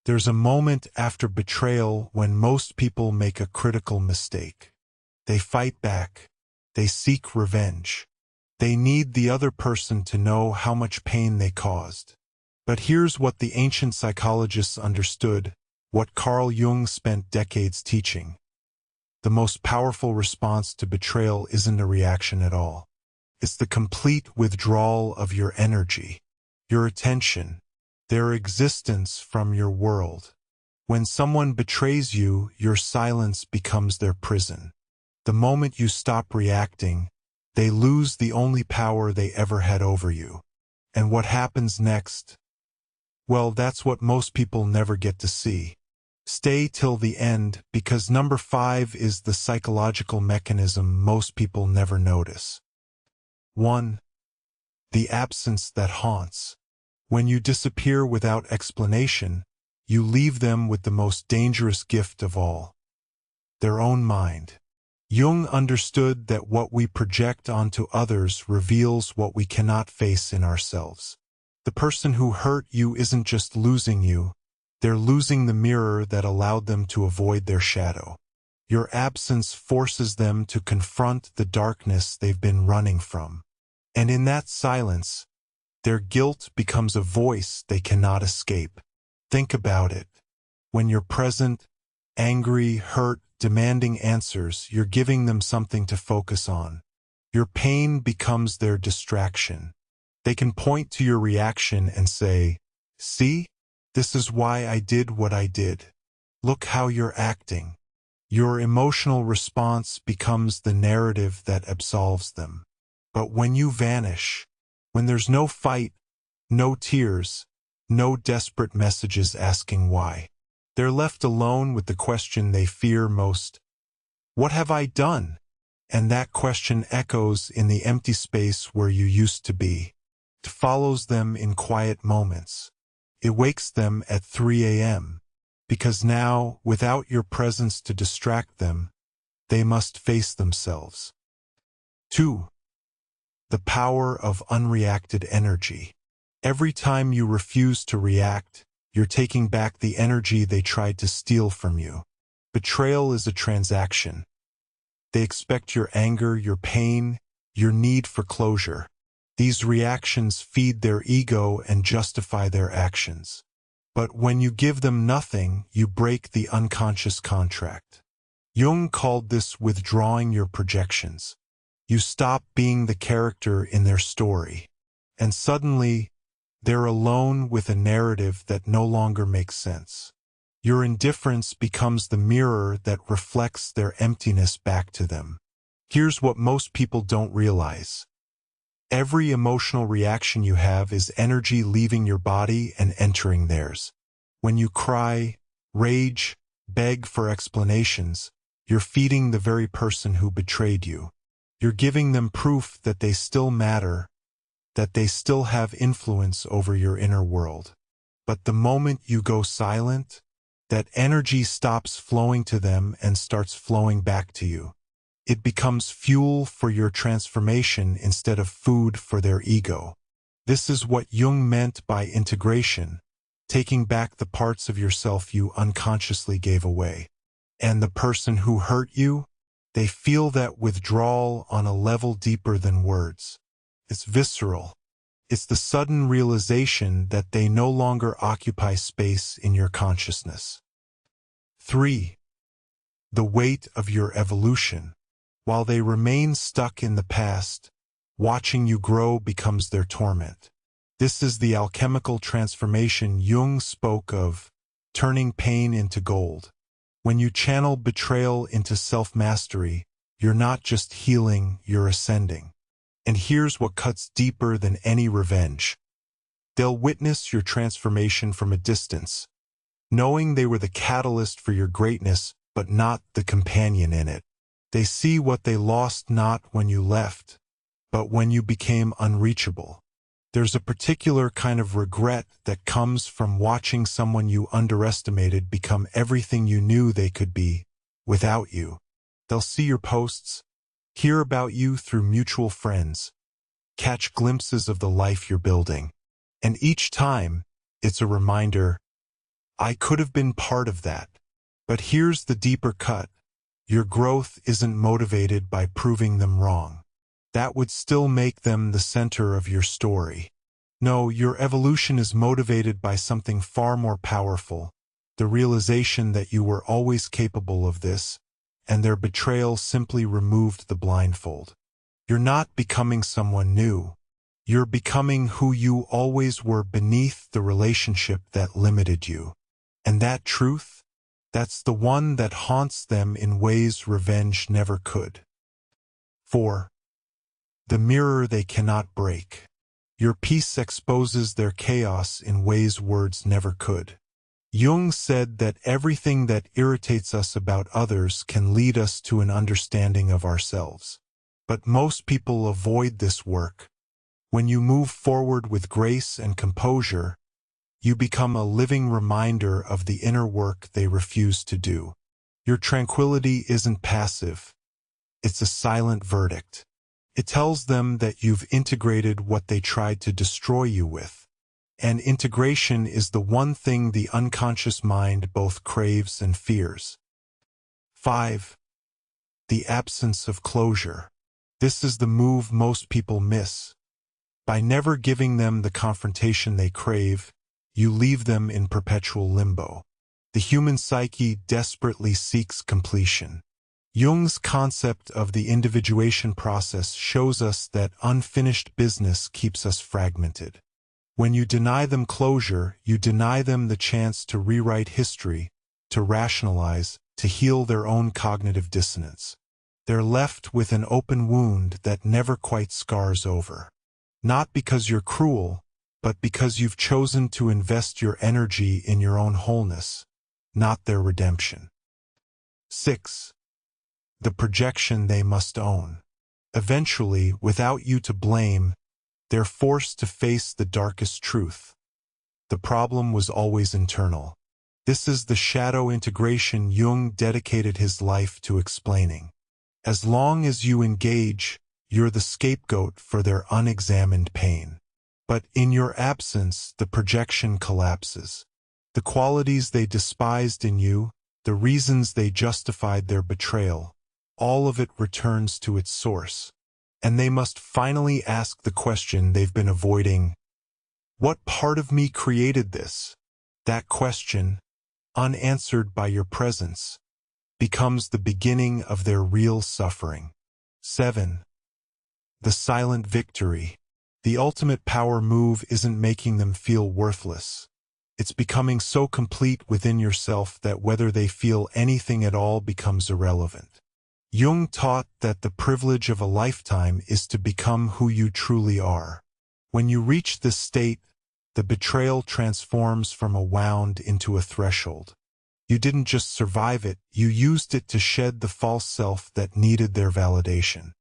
There's a moment after betrayal when most people make a critical mistake. They fight back. They seek revenge. They need the other person to know how much pain they caused. But here's what the ancient psychologists understood, what Carl Jung spent decades teaching. The most powerful response to betrayal isn't a reaction at all. It's the complete withdrawal of your energy, your attention, their existence from your world. When someone betrays you, your silence becomes their prison. The moment you stop reacting, they lose the only power they ever had over you. And what happens next? Well, that's what most people never get to see. Stay till the end, because number 5 is the psychological mechanism most people never notice. 1. The absence that haunts. When you disappear without explanation, you leave them with the most dangerous gift of all, their own mind. Jung understood that what we project onto others reveals what we cannot face in ourselves. The person who hurt you isn't just losing you, they're losing the mirror that allowed them to avoid their shadow. Your absence forces them to confront the darkness they've been running from. And in that silence, their guilt becomes a voice they cannot escape. Think about it. When you're present, angry, hurt, demanding answers, you're giving them something to focus on. Your pain becomes their distraction. They can point to your reaction and say, "See? This is why I did what I did. Look how you're acting." Your emotional response becomes the narrative that absolves them. But when you vanish, when there's no fight, no tears, no desperate messages asking why, they're left alone with the question they fear most. What have I done? And that question echoes in the empty space where you used to be. It follows them in quiet moments. It wakes them at 3 a.m. Because now, without your presence to distract them, they must face themselves. 2. The power of unreacted energy. Every time you refuse to react, you're taking back the energy they tried to steal from you. Betrayal is a transaction. They expect your anger, your pain, your need for closure. These reactions feed their ego and justify their actions. But when you give them nothing, you break the unconscious contract. Jung called this withdrawing your projections. You stop being the character in their story, and suddenly, they're alone with a narrative that no longer makes sense. Your indifference becomes the mirror that reflects their emptiness back to them. Here's what most people don't realize. Every emotional reaction you have is energy leaving your body and entering theirs. When you cry, rage, beg for explanations, you're feeding the very person who betrayed you. You're giving them proof that they still matter, that they still have influence over your inner world. But the moment you go silent, that energy stops flowing to them and starts flowing back to you. It becomes fuel for your transformation instead of food for their ego. This is what Jung meant by integration, taking back the parts of yourself you unconsciously gave away. And the person who hurt you, they feel that withdrawal on a level deeper than words. It's visceral. It's the sudden realization that they no longer occupy space in your consciousness. 3. The weight of your evolution. While they remain stuck in the past, watching you grow becomes their torment. This is the alchemical transformation Jung spoke of, turning pain into gold. When you channel betrayal into self-mastery, you're not just healing, you're ascending. And here's what cuts deeper than any revenge. They'll witness your transformation from a distance, knowing they were the catalyst for your greatness, but not the companion in it. They see what they lost not when you left, but when you became unreachable. There's a particular kind of regret that comes from watching someone you underestimated become everything you knew they could be, without you. They'll see your posts, hear about you through mutual friends, catch glimpses of the life you're building. And each time, it's a reminder, I could have been part of that. But here's the deeper cut. Your growth isn't motivated by proving them wrong. That would still make them the center of your story. No, your evolution is motivated by something far more powerful, the realization that you were always capable of this, and their betrayal simply removed the blindfold. You're not becoming someone new. You're becoming who you always were beneath the relationship that limited you. And that truth, that's the one that haunts them in ways revenge never could. 4. The mirror they cannot break. Your peace exposes their chaos in ways words never could. Jung said that everything that irritates us about others can lead us to an understanding of ourselves. But most people avoid this work. When you move forward with grace and composure, you become a living reminder of the inner work they refuse to do. Your tranquility isn't passive. It's a silent verdict. It tells them that you've integrated what they tried to destroy you with. And integration is the one thing the unconscious mind both craves and fears. 5. The absence of closure. This is the move most people miss. By never giving them the confrontation they crave, you leave them in perpetual limbo. The human psyche desperately seeks completion. Jung's concept of the individuation process shows us that unfinished business keeps us fragmented. When you deny them closure, you deny them the chance to rewrite history, to rationalize, to heal their own cognitive dissonance. They're left with an open wound that never quite scars over. Not because you're cruel, but because you've chosen to invest your energy in your own wholeness, not their redemption. 6. The projection they must own. Eventually, without you to blame, they're forced to face the darkest truth. The problem was always internal. This is the shadow integration Jung dedicated his life to explaining. As long as you engage, you're the scapegoat for their unexamined pain. But in your absence, the projection collapses. The qualities they despised in you, the reasons they justified their betrayal, all of it returns to its source. And they must finally ask the question they've been avoiding. What part of me created this? That question, unanswered by your presence, becomes the beginning of their real suffering. 7. The silent victory. The ultimate power move isn't making them feel worthless. It's becoming so complete within yourself that whether they feel anything at all becomes irrelevant. Jung taught that the privilege of a lifetime is to become who you truly are. When you reach this state, the betrayal transforms from a wound into a threshold. You didn't just survive it, you used it to shed the false self that needed their validation.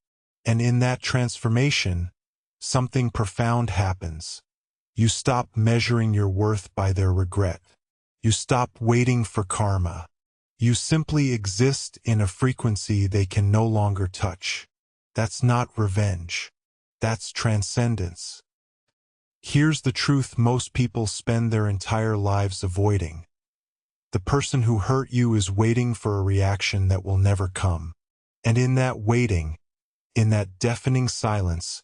And in that transformation, something profound happens. You stop measuring your worth by their regret. You stop waiting for karma. You simply exist in a frequency they can no longer touch. That's not revenge. That's transcendence. Here's the truth most people spend their entire lives avoiding. The person who hurt you is waiting for a reaction that will never come. And in that waiting, in that deafening silence,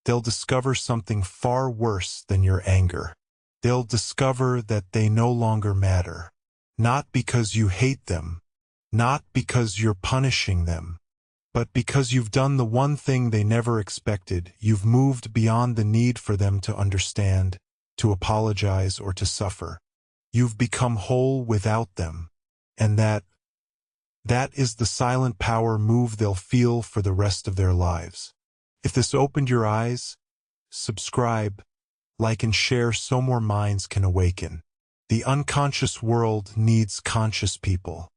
they'll discover something far worse than your anger. They'll discover that they no longer matter. Not because you hate them, not because you're punishing them, but because you've done the one thing they never expected. You've moved beyond the need for them to understand, to apologize, or to suffer. You've become whole without them. And that is the silent power move they'll feel for the rest of their lives. If this opened your eyes, subscribe, like and share so more minds can awaken. The unconscious world needs conscious people.